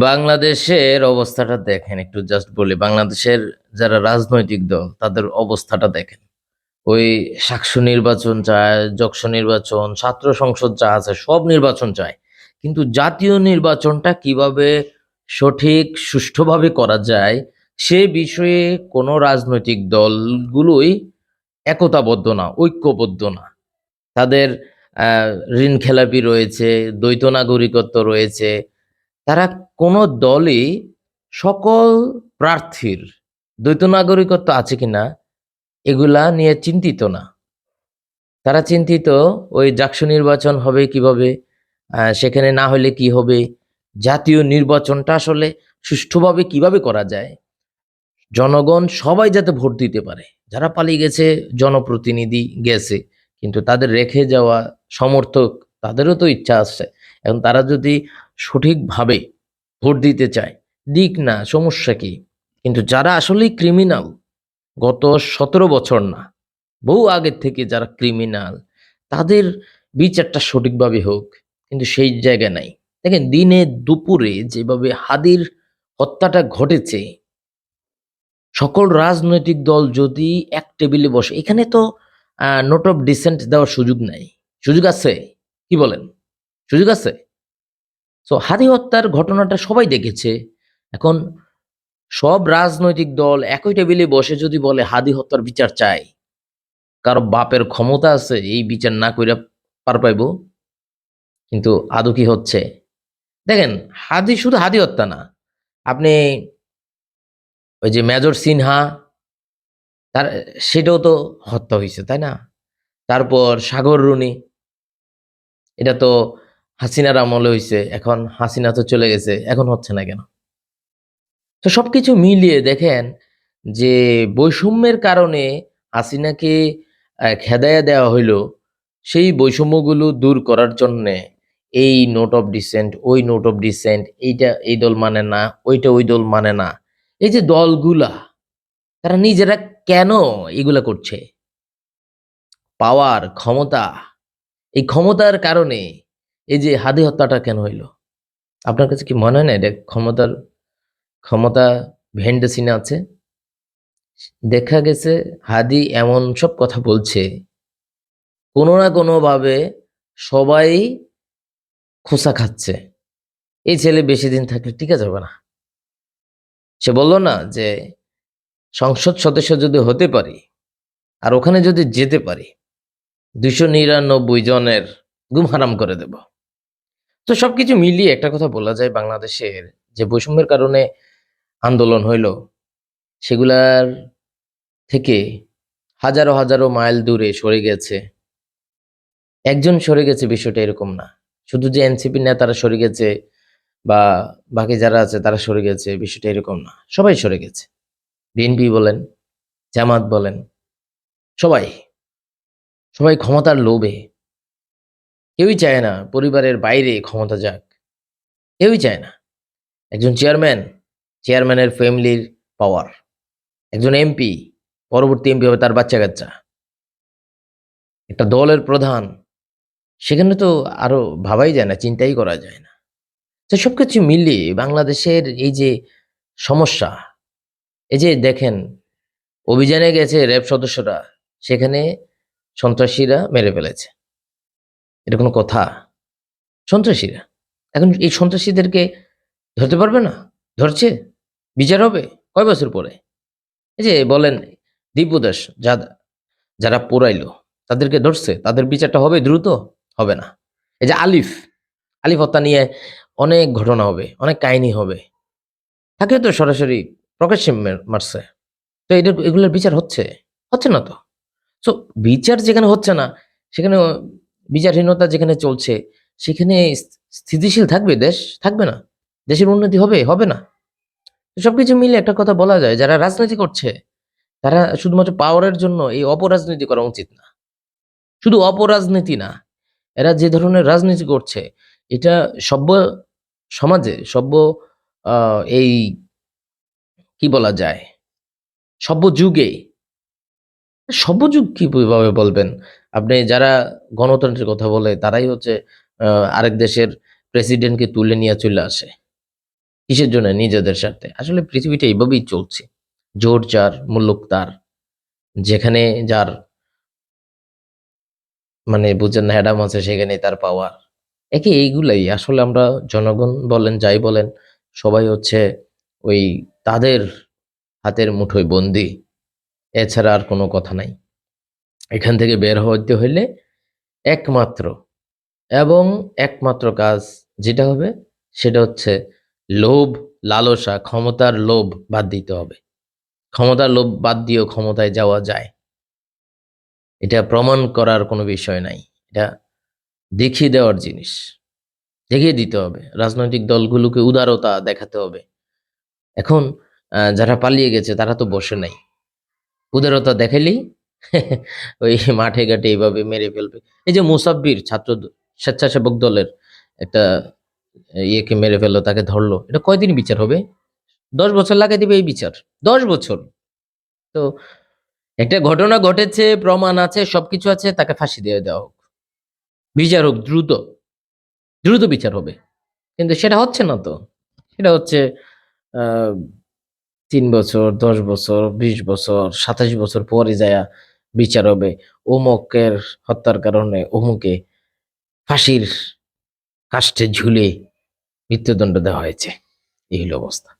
বাংলাদেশের অবস্থাটা দেখেন, একটু জাস্ট বলি। বাংলাদেশের যারা রাজনৈতিক দল তাদের অবস্থাটা দেখেন। ওই সাকসু নির্বাচন চায়, যক্ষ নির্বাচন, ছাত্র সংসদ যা আছে সব নির্বাচন চায়, কিন্তু জাতীয় নির্বাচনটা কিভাবে সঠিক সুষ্ঠুভাবে করা যায় সে বিষয়ে কোনো রাজনৈতিক দলগুলোই একতাবদ্ধ না, ঐক্যবদ্ধ না। তাদের ঋণ খেলাপি রয়েছে, দ্বৈত নাগরিকত্ব রয়েছে। তারা কোনো দলই সকল প্রার্থীর দ্বৈত নাগরিকত্ব আছে কিনা এগুলা নিয়ে চিন্তিত না। তারা চিন্তিত ওই জাকসু নির্বাচন হবে কিভাবে, সেখানে না হলে কি হবে, জাতীয় নির্বাচনটা আসলে সুষ্ঠুভাবে কিভাবে করা যায়, জনগণ সবাই যাতে ভোট দিতে পারে। যারা পালিয়ে গেছে জনপ্রতিনিধি গেছে, কিন্তু তাদের রেখে যাওয়া সমর্থক তাদেরও তো ইচ্ছা আছে। এখন তারা যদি সঠিকভাবে ভোট দিতে চায়, দিক না, সমস্যা কি? কিন্তু যারা আসলেই ক্রিমিনাল, গত 17 বছর না, বহু আগের থেকে যারা ক্রিমিনাল, তাদের বিচারটা সঠিকভাবে হোক, কিন্তু সেই জায়গায় নাই। দেখেন, দিনে দুপুরে যেভাবে হাদির হত্যাটা ঘটেছে, সকল রাজনৈতিক দল যদি এক টেবিলে বসে, এখানে তো নোট অফ ডিসেন্ট দেওয়ার সুযোগ নাই। সুযোগ আছে? কি বলেন? সুযোগ আছে? সো হাদি হত্যার ঘটনাটা সবাই দেখেছে। এখন সব রাজনৈতিক দল একই টেবিলে বসে যদি বলে হাদি হত্যার বিচার চাই, কারো বাপের ক্ষমতা আছে এই বিচার না কইরা পার পাইব? কিন্তু আদৌ কি হচ্ছে? দেখেন, হাদি শুধু হাদি হত্যা না, আপনি ওই যে মেজর সিনহা, তার সেটাও তো হত্যা হয়েছে, তাই না? তারপর সাগর রুনি, এটা তো হাসিনার আমলে হয়েছে। এখন হাসিনা তো চলে গেছে, এখন হচ্ছে না কেন? তো সবকিছু মিলিয়ে দেখেন যে বৈষম্যের কারণে হাসিনাকে খেদাইয়া দেওয়া হইলো, সেই বৈষম্যগুলো দূর করার জন্যে এই নোট অফ ডিসেন্ট, ওই নোট অফ ডিসেন্ট, এইটা এই দল মানে না, ওইটা ওই দল মানে না। এই যে দলগুলা, তারা নিজেরা কেন এগুলা করছে? পাওয়ার, ক্ষমতা, এই ক্ষমতার কারণে এই যে হাদি হত্যাটা কেন হইলো? আপনার কাছে কি মনে হয় না এটা ক্ষমতা ভেন্ড সিনে আছে? দেখা গেছে হাদি এমন সব কথা বলছে, কোনো না কোনো ভাবে সবাই খোঁচা খাচ্ছে। এই ছেলে বেশি দিন থাকলে টিকে যাবে না। সে বলল না যে সংসদ সদস্য যদি হতে পারি আর ওখানে যদি যেতে পারি, 299 জনের গুম হারাম করে দেব। তো সবকিছু মিলিয়ে একটা কথা বলা যায়, বাংলাদেশের যে বৈষম্যের কারণে আন্দোলন হইল, সেগুলার থেকে হাজারো হাজারো মাইল দূরে সরে গেছে। একজন সরে গেছে বিষয়টা এরকম না। শুধু যে এনসিপি নেতারা সরে গেছে বা বাকি যারা আছে তারা সরে গেছে, বিষয়টা এরকম না। সবাই সরে গেছে। বিএনপি বলেন, জামাত বলেন, সবাই সবাই ক্ষমতার লোভে। কেউই চায় না পরিবারের বাইরে ক্ষমতা যাক, কেউই চায় না। একজন চেয়ারম্যানের ফ্যামিলির পাওয়ার, একজন এমপি পরবর্তী এমপি হবে তার বাচ্চা কাচ্চা, একটা দলের প্রধান, সেখানে তো আরো ভাবাই যায় না, চিন্তাই করা যায় না। তো সবকিছু মিলিয়ে বাংলাদেশের এই যে সমস্যা, এই যে দেখেন অভিযানে গেছে র্যাব সদস্যরা, সেখানে সন্ত্রাসীরা মেরে ফেলেছে। এটা কোনো কথা? সন্ত্রাসীরা, এখন এই সন্ত্রাসীদেরকে ধরতে পারবে না? ধরছে, বিচার হবে কয় বছর পরে? এই যে বলেন দীপদাস, যারা পোড়াইলো তাদেরকে ধরছে, তাদের বিচারটা হবে দ্রুত? হবে না। এই যে আলিফ আলিফ হত্যা নিয়ে অনেক ঘটনা হবে, অনেক কাহিনী হবে, তাকে তো সরাসরি প্রকাশ্যে মারছে। তো এগুলোর বিচার হচ্ছে? হচ্ছে না তো। সো বিচার যেখানে হচ্ছে না, সেখানে বিচারহীনতা যেখানে চলছে, সেখানে স্থিতিশীল থাকবে দেশ? থাকবে না। দেশের উন্নতি হবে? হবে না। তো সবকিছু মিলে একটা কথা বলা যায়, যারা রাজনীতি করছে তারা শুধুমাত্র পাওয়ারের জন্য এই অপরাজনীতি করা উচিত না। শুধু অপরাজনীতি না, এরা যে ধরনের রাজনীতি করছে, এটা সভ্য সমাজে, সভ্য এই কি বলা যায়, সভ্য যুগে, সভ্য যুগ কিভাবে বলবেন আপনি? যারা গণতন্ত্রের কথা বলে তারাই হচ্ছে আরেক দেশের প্রেসিডেন্টকে তুলে নিয়ে চলে আসে। কিসের জন্য? নিজেদের স্বার্থে। আসলে পৃথিবীটা এইভাবেই চলছে। জোর যার মুল্লুক তার। যেখানে যার মানে বুঝেন না অ্যাডাম আছে সেখানেই তার পাওয়ার। একে এইগুলাই আসলে আমরা জনগণ বলেন যাই বলেন সবাই হচ্ছে ওই তাদের হাতের মুঠোয় বন্দি। এছাড়া আর কোনো কথা নাই। এখান থেকে বের হইতে হইলে একমাত্র এবং একমাত্র কাজ যেটা হবে সেটা হচ্ছে লোভ, লালসা, ক্ষমতার লোভ বাদ দিতে হবে। ক্ষমতার লোভ বাদ দিয়েও ক্ষমতায় যাওয়া যায়। এটা প্রমাণ করার কোনো বিষয় নাই। এটা দেখিয়ে দেওয়ার জিনিস। দেখিয়ে দিতে হবে। রাজনৈতিক দলগুলোকে উদারতা দেখাতে হবে। এখন যারা পালিয়ে গেছে তারা তো বসে নাই। উদারতা দেখাইলেই ওই মাঠে ঘাটে এইভাবে মেরে ফেলবে। এই যে মুসাব্বির স্বেচ্ছাসেবক দলের একটা ইয়েকে মেরে ফেললো, তাকে ধরলো। এটা কয়দিন বিচার হবে? 10 বছর লাগাই দিবে এই বিচার। 10 বছর। তো একটা ঘটনা ঘটেছে, প্রমাণ আছে, সবকিছু আছে, তাকে ফাঁসি দিয়ে দেওয়া হোক। বিচার হোক দ্রুত, দ্রুত বিচার হবে। কিন্তু সেটা হচ্ছে না তো। সেটা হচ্ছে আহ 3 বছর, 10 বছর, 20 বছর, 27 বছর পরে যায়া বিচার হবে। অমুকের হত্যার কারণে অমুকে ফাঁসির কাষ্ঠে ঝুলে মৃত্যুদণ্ড দেওয়া হয়েছে। এই হলো অবস্থা।